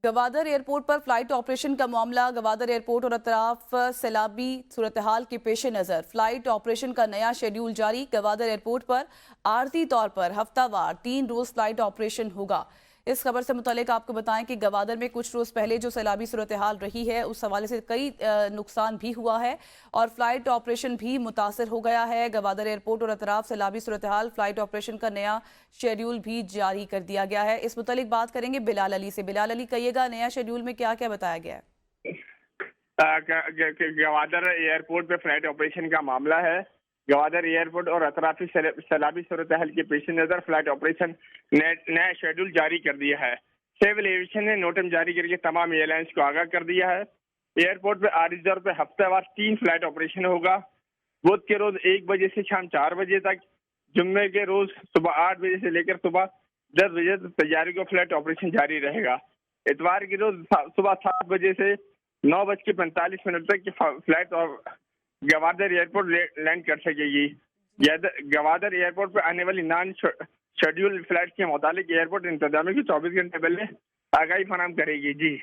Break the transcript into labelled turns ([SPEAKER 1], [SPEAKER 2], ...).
[SPEAKER 1] Gwadar airport पर flight operation का मामला। गवादर एयरपोर्ट और अतराफ सैलाबी सूरत-ए-हाल के पेश नज़र फ्लाइट ऑपरेशन का नया शेड्यूल जारी। गवादर एयरपोर्ट पर आरती तौर पर हफ्तावार 3 रोज फ्लाइट ऑपरेशन होगा। इस खबर से मुतालिक आपको बताएं कि गवादर में कुछ रोज पहले जो सैलाबी सूरत-ए-हाल रही है उस हवाले से कई नुकसान भी हुआ है और फ्लाइट ऑपरेशन भी मुतासर हो गया है। गवादर एयरपोर्ट और अतराफ सैलाबी सूरत-ए-हाल फ्लाइट ऑपरेशन का नया शेड्यूल भी जारी कर दिया गया है। इस मुतालिक बात करेंगे बिलाल अली से। बिलाल अली, कहिएगा नया शेड्यूल में क्या क्या बताया गया है?
[SPEAKER 2] गवादर एयरपोर्ट पे फ्लाइट ऑपरेशन का मामला है। गवादर एयरपोर्ट और अतराफी सैलाबी सूरत-ए-हाल के पेश नज़र फ्लाइट ऑपरेशन नया शेड्यूल जारी कर दिया है। सिविल एविएशन ने नोटिस जारी करके तमाम एयरलाइंस को आगाह कर दिया है। एयरपोर्ट पे आरजी तौर पे हफ्तेवार 3 फ्लाइट ऑपरेशन होगा। बुध के रोज 1 बजे से शाम 4 बजे तक, जुम्मे के रोज सुबह 8 बजे से लेकर सुबह 10 बजे तक तैयारी का फ्लाइट ऑपरेशन जारी रहेगा। इतवार के रोज सुबह 7 बजे से 9:45 तक की फ्लाइट और गवादर एयरपोर्ट लैंड कर सकेगी। गवादर एयरपोर्ट पर आने वाली नॉन शेड्यूल फ्लाइट के मुतालिक एयरपोर्ट इंतजामिया की 24 घंटे पहले आगाही फराहम करेगी। जी।